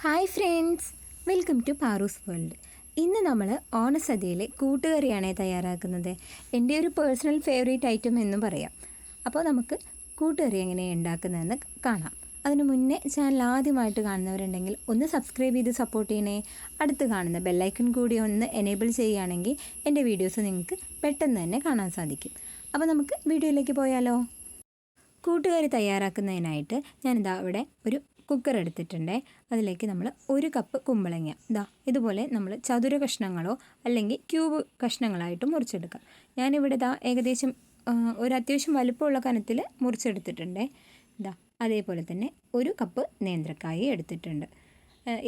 Hi friends, welcome to Paru's world. ഇന്ന് നമ്മൾ ഓണസദ്യയിലെ കൂട്ടുകറിയാണ് തയ്യാറാക്കുന്നത്. എൻ്റെ ഒരു പേഴ്സണൽ ഫേവറേറ്റ് ഐറ്റം എന്നും പറയാം. അപ്പോൾ നമുക്ക് കൂട്ടുകറി എങ്ങനെയാണ് ഉണ്ടാക്കുന്നതെന്ന് കാണാം. അതിന് മുന്നേ ചാനൽ ആദ്യമായിട്ട് കാണുന്നവരുണ്ടെങ്കിൽ ഒന്ന് സബ്സ്ക്രൈബ് ചെയ്ത് സപ്പോർട്ട് ചെയ്യണേ. അടുത്ത് കാണുന്ന ബെല്ലൈക്കൺ കൂടി ഒന്ന് എനേബിൾ ചെയ്യുകയാണെങ്കിൽ എൻ്റെ വീഡിയോസ് നിങ്ങൾക്ക് പെട്ടെന്ന് തന്നെ കാണാൻ സാധിക്കും. അപ്പോൾ നമുക്ക് വീഡിയോയിലേക്ക് പോയാലോ. കൂട്ടുകറി തയ്യാറാക്കുന്നതിനായിട്ട് ഞാനിതാ ഇവിടെ ഒരു കുക്കർ എടുത്തിട്ടുണ്ട്. അതിലേക്ക് നമ്മൾ 1 കപ്പ് കുമ്പളങ്ങ ഇതുപോലെ നമ്മൾ ചതുര കഷ്ണങ്ങളോ അല്ലെങ്കിൽ ക്യൂബ് കഷ്ണങ്ങളായിട്ട് മുറിച്ചെടുക്കാം. ഞാനിവിടെ ഏകദേശം ഒരു അത്യാവശ്യം വലുപ്പമുള്ള കനത്തിൽ മുറിച്ചെടുത്തിട്ടുണ്ട്. അതേപോലെ തന്നെ 1 കപ്പ് നേന്ത്രക്കായ എടുത്തിട്ടുണ്ട്.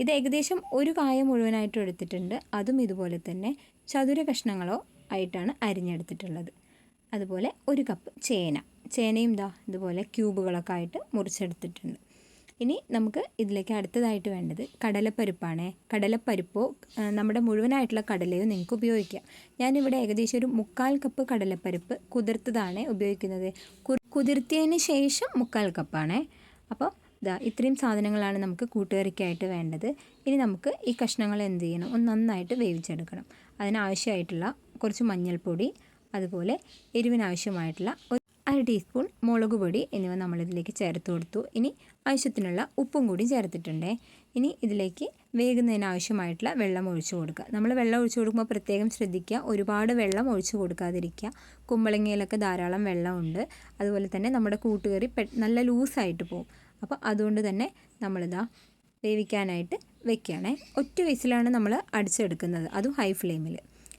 ഇത് ഏകദേശം ഒരു കായ മുഴുവനായിട്ടും എടുത്തിട്ടുണ്ട്. അതും ഇതുപോലെ തന്നെ ചതുര കഷ്ണങ്ങളോ ആയിട്ടാണ് അരിഞ്ഞെടുത്തിട്ടുള്ളത്. അതുപോലെ 1 കപ്പ് ചേനയും ഇതുപോലെ ക്യൂബുകളൊക്കെ ആയിട്ട് മുറിച്ചെടുത്തിട്ടുണ്ട്. ഇനി നമുക്ക് ഇതിലേക്ക് അടുത്തതായിട്ട് വേണ്ടത് കടലപ്പരിപ്പാണ്. കടലപ്പരിപ്പോ നമ്മുടെ മുഴുവനായിട്ടുള്ള കടലയോ നിങ്ങൾക്ക് ഉപയോഗിക്കാം. ഞാനിവിടെ ഏകദേശം ഒരു 1/4 കപ്പ് കടലപ്പരിപ്പ് കുതിർത്തതാണ് ഉപയോഗിക്കുന്നത്. കുതിർത്തിയതിന് ശേഷം 1/4 കപ്പാണ്. അപ്പോൾ ഇത്രയും സാധനങ്ങളാണ് നമുക്ക് കൂട്ടുകറിക്കായിട്ട് വേണ്ടത്. ഇനി നമുക്ക് ഈ കഷ്ണങ്ങൾ എന്ത് ചെയ്യണം, ഒന്ന് നന്നായിട്ട് വേവിച്ചെടുക്കണം. അതിനാവശ്യമായിട്ടുള്ള കുറച്ച് മഞ്ഞൾപ്പൊടി, അതുപോലെ എരിവിനാവശ്യമായിട്ടുള്ള 1/2 ടീസ്പൂൺ മുളക് പൊടി എന്നിവ നമ്മളിതിലേക്ക് ചേർത്ത് കൊടുത്തു. ഇനി ആവശ്യത്തിനുള്ള ഉപ്പും കൂടി ചേർത്തിട്ടുണ്ട്. ഇനി ഇതിലേക്ക് വേകുന്നതിനാവശ്യമായിട്ടുള്ള വെള്ളം ഒഴിച്ചു കൊടുക്കുക. നമ്മൾ വെള്ളം ഒഴിച്ചു കൊടുക്കുമ്പോൾ പ്രത്യേകം ശ്രദ്ധിക്കുക, ഒരുപാട് വെള്ളം ഒഴിച്ചു കൊടുക്കാതിരിക്കുക. കുമ്പളങ്ങയിലൊക്കെ ധാരാളം വെള്ളമുണ്ട്. അതുപോലെ തന്നെ നമ്മുടെ കൂട്ടുകറി നല്ല ലൂസായിട്ട് പോകും. അപ്പോൾ അതുകൊണ്ട് തന്നെ വേവിക്കാനായിട്ട് വെക്കുകയാണേ. ഒറ്റ വിസിലാണ് നമ്മൾ അടിച്ചെടുക്കുന്നത്, അതും ഹൈ ഫ്ലെയിമിൽ.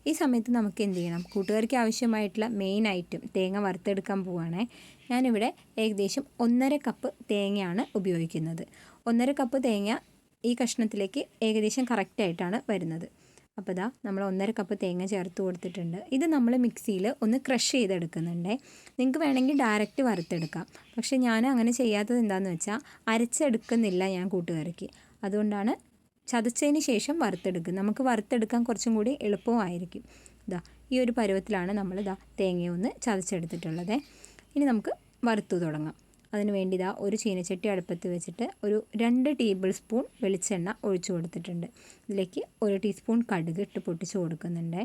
ഈ സമയത്ത് നമുക്ക് എന്ത് ചെയ്യണം, കൂട്ടുകറിക്ക് ആവശ്യമായിട്ടുള്ള മെയിൻ ഐറ്റം തേങ്ങ വറുത്തെടുക്കാൻ പോവുകയാണേ. ഞാനിവിടെ ഏകദേശം 1.5 കപ്പ് തേങ്ങയാണ് ഉപയോഗിക്കുന്നത്. 1.5 കപ്പ് തേങ്ങ ഈ കഷ്ണത്തിലേക്ക് ഏകദേശം കറക്റ്റായിട്ടാണ് വരുന്നത്. അപ്പോൾ നമ്മൾ 1.5 കപ്പ് തേങ്ങ ചേർത്ത് കൊടുത്തിട്ടുണ്ട്. ഇത് നമ്മൾ മിക്സിയിൽ ഒന്ന് ക്രഷ് ചെയ്തെടുക്കുന്നുണ്ട്. നിങ്ങൾക്ക് വേണമെങ്കിൽ ഡയറക്റ്റ് വറുത്തെടുക്കാം. പക്ഷേ ഞാൻ അങ്ങനെ ചെയ്യാത്തത് എന്താണെന്ന് വെച്ചാൽ അരച്ചെടുക്കുന്നില്ല ഞാൻ കൂട്ടുകറിക്ക്. അതുകൊണ്ടാണ് ചതച്ചതിന് ശേഷം വറുത്തെടുക്കുക. നമുക്ക് വറുത്തെടുക്കാൻ കുറച്ചും കൂടി എളുപ്പമായിരിക്കും. ഈ ഒരു പരുവത്തിലാണ് നമ്മൾ തേങ്ങയൊന്ന് ചതച്ചെടുത്തിട്ടുള്ളത്. ഇനി നമുക്ക് വറുത്തു തുടങ്ങാം. അതിന് വേണ്ടി ഒരു ചീനച്ചട്ടി അടുപ്പത്ത് വെച്ചിട്ട് ഒരു 2 ടേബിൾ സ്പൂൺ വെളിച്ചെണ്ണ ഒഴിച്ചു കൊടുത്തിട്ടുണ്ട്. ഇതിലേക്ക് 1 ടീസ്പൂൺ കടുക് ഇട്ട് പൊട്ടിച്ച് കൊടുക്കുന്നുണ്ട്.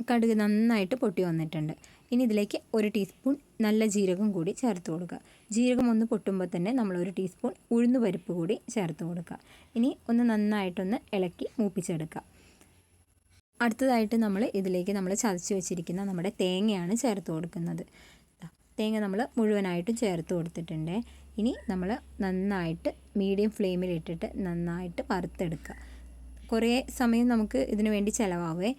കടുക് നന്നായിട്ട് പൊട്ടി വന്നിട്ടുണ്ട്. ഇനി ഇതിലേക്ക് 1 ടീസ്പൂൺ നല്ല ജീരകം കൂടി ചേർത്ത് കൊടുക്കുക. ജീരകം ഒന്ന് പൊട്ടുമ്പോൾ തന്നെ നമ്മൾ 1 ടീസ്പൂൺ ഉഴുന്നുപരിപ്പ് കൂടി ചേർത്ത് കൊടുക്കുക. ഇനി ഒന്ന് നന്നായിട്ടൊന്ന് ഇളക്കി മൂപ്പിച്ചെടുക്കുക. അടുത്തതായിട്ട് ഇതിലേക്ക് നമ്മൾ ചതച്ച് വെച്ചിരിക്കുന്ന നമ്മുടെ തേങ്ങയാണ് ചേർത്ത് കൊടുക്കുന്നത്. തേങ്ങ നമ്മൾ മുഴുവനായിട്ടും ചേർത്ത് കൊടുത്തിട്ടുണ്ട്. ഇനി നമ്മൾ നന്നായിട്ട് മീഡിയം ഫ്ലെയിമിലിട്ടിട്ട് നന്നായിട്ട് വറുത്തെടുക്കുക. കുറേ സമയം നമുക്ക് ഇതിനു വേണ്ടി ചിലവാകുമേ.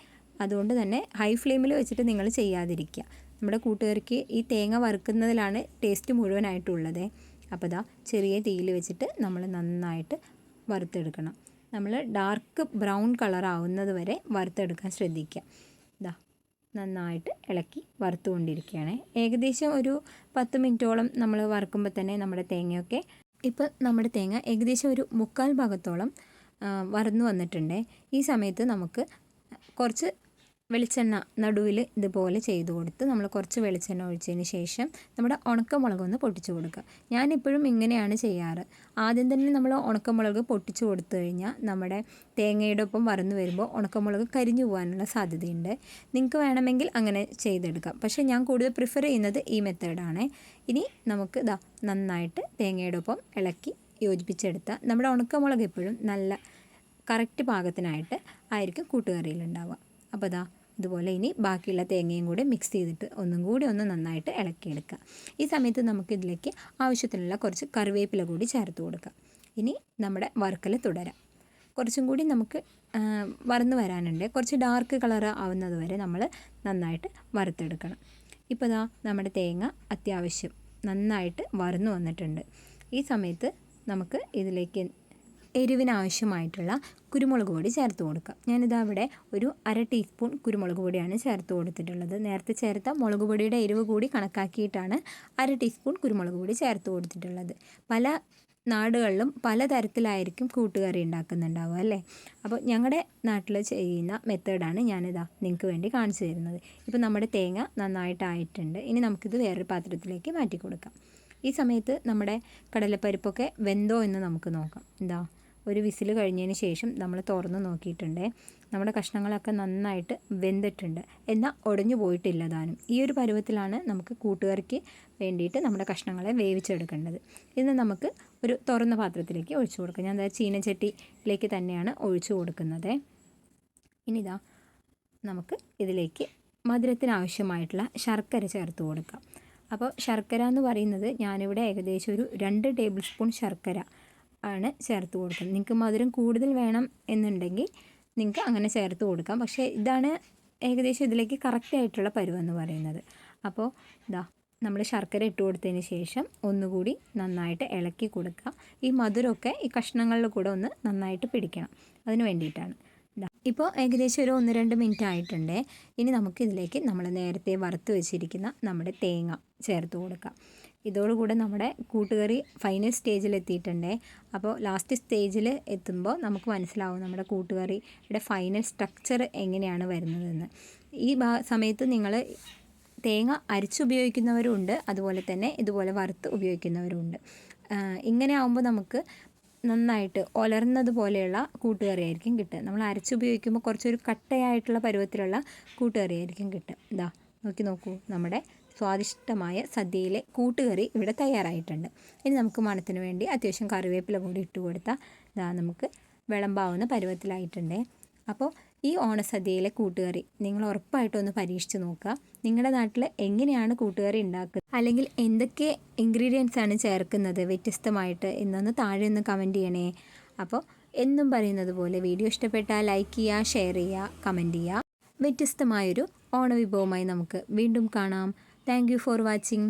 അതുകൊണ്ട് തന്നെ ഹൈ ഫ്ലെയിമിൽ വെച്ചിട്ട് നിങ്ങൾ ചെയ്യാതിരിക്കുക. നമ്മുടെ കൂട്ടുകറിക്ക് ഈ തേങ്ങ വറുക്കുന്നതിലാണ് ടേസ്റ്റ് മുഴുവനായിട്ടുള്ളത്. അപ്പോൾ ചെറിയ തീയിൽ വെച്ചിട്ട് നമ്മൾ നന്നായിട്ട് വറുത്തെടുക്കണം. നമ്മൾ ഡാർക്ക് ബ്രൗൺ കളർ ആവുന്നത് വരെ വറുത്തെടുക്കാൻ ശ്രദ്ധിക്കുക. നന്നായിട്ട് ഇളക്കി വറുത്തുകൊണ്ടിരിക്കുകയാണ്. ഏകദേശം ഒരു 10 മിനിറ്റോളം നമ്മൾ വറുക്കുമ്പോൾ തന്നെ നമ്മുടെ തേങ്ങയൊക്കെ നമ്മുടെ തേങ്ങ ഏകദേശം ഒരു 1/4 ഭാഗത്തോളം വറന്നു വന്നിട്ടുണ്ട്. ഈ സമയത്ത് നമുക്ക് കുറച്ച് വെളിച്ചെണ്ണ നടുവിൽ ഇതുപോലെ ചെയ്ത് കൊടുത്ത് നമ്മൾ കുറച്ച് വെളിച്ചെണ്ണ ഒഴിച്ചതിന് ശേഷം നമ്മുടെ ഉണക്കമുളകൊന്ന് പൊട്ടിച്ച് കൊടുക്കുക. ഞാനിപ്പോഴും ഇങ്ങനെയാണ് ചെയ്യാറ്. ആദ്യം തന്നെ നമ്മൾ ഉണക്കമുളക് പൊട്ടിച്ച് കൊടുത്തു കഴിഞ്ഞാൽ നമ്മുടെ തേങ്ങയുടെ ഒപ്പം വറന്ന് വരുമ്പോൾ ഉണക്കമുളക് കരിഞ്ഞു പോകാനുള്ള സാധ്യതയുണ്ട്. നിങ്ങൾക്ക് വേണമെങ്കിൽ അങ്ങനെ ചെയ്തെടുക്കാം. പക്ഷേ ഞാൻ കൂടുതൽ പ്രിഫർ ചെയ്യുന്നത് ഈ മെത്തേഡാണ്. ഇനി നമുക്ക് നന്നായിട്ട് തേങ്ങയുടെ ഒപ്പം ഇളക്കി യോജിപ്പിച്ചെടുത്താൽ നമ്മുടെ ഉണക്കമുളക് എപ്പോഴും നല്ല കറക്റ്റ് പാകത്തിനായിട്ട് ആയിരിക്കും കൂട്ടുകറിയിലുണ്ടാവുക. അപ്പോൾ ഇതുപോലെ ഇനി ബാക്കിയുള്ള തേങ്ങയും കൂടെ മിക്സ് ചെയ്തിട്ട് ഒന്നും കൂടി ഒന്ന് നന്നായിട്ട് ഇളക്കിയെടുക്കുക. ഈ സമയത്ത് നമുക്കിതിലേക്ക് ആവശ്യത്തിനുള്ള കുറച്ച് കറിവേപ്പില കൂടി ചേർത്ത് കൊടുക്കുക. ഇനി നമ്മുടെ വറുക്കൽ തുടരാം. കുറച്ചും കൂടി നമുക്ക് വറന്ന് വരാനുണ്ട്. കുറച്ച് ഡാർക്ക് കളർ ആവുന്നത് വരെ നമ്മൾ നന്നായിട്ട് വറുത്തെടുക്കണം. ഇപ്പോൾ നമ്മുടെ തേങ്ങ അത്യാവശ്യം നന്നായിട്ട് വറന്നു വന്നിട്ടുണ്ട്. ഈ സമയത്ത് നമുക്ക് ഇതിലേക്ക് എരിവിനാവശ്യമായിട്ടുള്ള കുരുമുളക് പൊടി ചേർത്ത് കൊടുക്കാം. ഞാനിവിടെ ഒരു 1/2 ടീസ്പൂൺ കുരുമുളക് പൊടിയാണ് ചേർത്ത് കൊടുത്തിട്ടുള്ളത്. നേരത്തെ ചേർത്ത മുളക് പൊടിയുടെ എരിവ് കൂടി കണക്കാക്കിയിട്ടാണ് 1/2 ടീസ്പൂൺ കുരുമുളക് പൊടി ചേർത്ത് കൊടുത്തിട്ടുള്ളത്. പല നാടുകളിലും പലതരത്തിലായിരിക്കും കൂട്ടുകറി ഉണ്ടാക്കുന്നുണ്ടാവുക അല്ലേ. അപ്പോൾ ഞങ്ങളുടെ നാട്ടിൽ ചെയ്യുന്ന മെത്തേഡാണ് നിങ്ങൾക്ക് വേണ്ടി കാണിച്ചു തരുന്നത്. ഇപ്പോൾ നമ്മുടെ തേങ്ങ നന്നായിട്ടായിട്ടുണ്ട്. ഇനി നമുക്കിത് വേറൊരു പാത്രത്തിലേക്ക് മാറ്റി കൊടുക്കാം. ഈ സമയത്ത് നമ്മുടെ കടലപ്പരിപ്പൊക്കെ വെന്തോ എന്ന് നമുക്ക് നോക്കാം. ഒരു വിസിൽ കഴിഞ്ഞതിന് ശേഷം നമ്മൾ തുറന്ന് നോക്കിയിട്ടുണ്ട്. നമ്മുടെ കഷ്ണങ്ങളൊക്കെ നന്നായിട്ട് വെന്തിട്ടുണ്ട്, എന്നാൽ ഉടഞ്ഞു പോയിട്ടില്ല താനും. ഈ ഒരു പരുവത്തിലാണ് നമുക്ക് കൂട്ടുകറിക്ക് വേണ്ടിയിട്ട് നമ്മുടെ കഷ്ണങ്ങളെ വേവിച്ചെടുക്കേണ്ടത്. ഇത് നമുക്ക് ഒരു തുറന്ന പാത്രത്തിലേക്ക് ഒഴിച്ചു കൊടുക്കാം. ഞാൻ ചീനച്ചട്ടിയിലേക്ക് തന്നെയാണ് ഒഴിച്ചു കൊടുക്കുന്നത്. ഇനി നമുക്ക് ഇതിലേക്ക് മധുരത്തിന് ആവശ്യമായിട്ടുള്ള ശർക്കര ചേർത്ത് കൊടുക്കാം. അപ്പോൾ ശർക്കര എന്ന് പറയുന്നത് ഞാനിവിടെ ഏകദേശം ഒരു 2 ടേബിൾ സ്പൂൺ ശർക്കര ആണ് ചേർത്ത് കൊടുക്കുന്നത്. നിങ്ങൾക്ക് മധുരം കൂടുതൽ വേണം എന്നുണ്ടെങ്കിൽ നിങ്ങൾക്ക് അങ്ങനെ ചേർത്ത് കൊടുക്കാം. പക്ഷേ ഇതാണ് ഏകദേശം ഇതിലേക്ക് കറക്റ്റായിട്ടുള്ള പരുവെന്ന് പറയുന്നത്. അപ്പോൾ നമ്മൾ ശർക്കര ഇട്ട് കൊടുത്തതിന് ശേഷം ഒന്നുകൂടി നന്നായിട്ട് ഇളക്കി കൊടുക്കുക. ഈ മധുരമൊക്കെ ഈ കഷ്ണങ്ങളിൽ കൂടെ ഒന്ന് നന്നായിട്ട് പിടിക്കണം, അതിന് വേണ്ടിയിട്ടാണ്. ഇപ്പോൾ ഏകദേശം ഒരു 1-2 മിനിറ്റ് ആയിട്ടുണ്ട്. ഇനി നമുക്കിതിലേക്ക് നമ്മൾ നേരത്തെ വറുത്ത് വെച്ചിരിക്കുന്ന നമ്മുടെ തേങ്ങ ചേർത്ത് കൊടുക്കാം. ഇതോടുകൂടെ നമ്മുടെ കൂട്ടുകറി ഫൈനൽ സ്റ്റേജിൽ എത്തിയിട്ടുണ്ട്. അപ്പോൾ ലാസ്റ്റ് സ്റ്റേജിൽ എത്തുമ്പോൾ നമുക്ക് മനസ്സിലാവും നമ്മുടെ കൂട്ടുകറിയുടെ ഫൈനൽ സ്ട്രക്ചർ എങ്ങനെയാണ് വരുന്നതെന്ന്. ഈ സമയത്ത് നിങ്ങൾ തേങ്ങ അരച്ചുപയോഗിക്കുന്നവരുണ്ട്, അതുപോലെ തന്നെ ഇതുപോലെ വറുത്ത് ഉപയോഗിക്കുന്നവരുണ്ട്. ഇങ്ങനെ ആകുമ്പോൾ നമുക്ക് നന്നായിട്ട് ഒലർന്നതുപോലെയുള്ള കൂട്ടുകറി ആയിരിക്കും കിട്ടുക. നമ്മൾ അരച്ചുപയോഗിക്കുമ്പോൾ കുറച്ചൊരു കട്ടയായിട്ടുള്ള പരുവത്തിലുള്ള കൂട്ടുകറി ആയിരിക്കും കിട്ടുക. നോക്കൂ, നമ്മുടെ സ്വാദിഷ്ടമായ സദ്യയിലെ കൂട്ടുകറി ഇവിടെ തയ്യാറായിട്ടുണ്ട്. ഇനി നമുക്ക് മണത്തിന് വേണ്ടി അത്യാവശ്യം കറിവേപ്പില കൂടി ഇട്ട് കൊടുത്താൽ നമുക്ക് വിളമ്പാവുന്ന പരുവത്തിലായിട്ടുണ്ട്. അപ്പോൾ ഈ ഓണസദ്യയിലെ കൂട്ടുകറി നിങ്ങൾ ഉറപ്പായിട്ടൊന്ന് പരീക്ഷിച്ച് നോക്കുക. നിങ്ങളുടെ നാട്ടിൽ എങ്ങനെയാണ് കൂട്ടുകറി ഉണ്ടാക്കുക, അല്ലെങ്കിൽ എന്തൊക്കെ ഇൻഗ്രീഡിയൻസ് ആണ് ചേർക്കുന്നത് വ്യത്യസ്തമായിട്ട് എന്നൊന്ന് താഴെ ഒന്ന് കമൻറ്റ് ചെയ്യണേ. അപ്പോൾ എന്നും പറയുന്നത് പോലെ വീഡിയോ ഇഷ്ടപ്പെട്ടാൽ ലൈക്ക് ചെയ്യുക, ഷെയർ ചെയ്യുക, കമൻറ്റ് ചെയ്യുക. വ്യത്യസ്തമായൊരു ഓണവിഭവമായി നമുക്ക് വീണ്ടും കാണാം. Thank you for watching.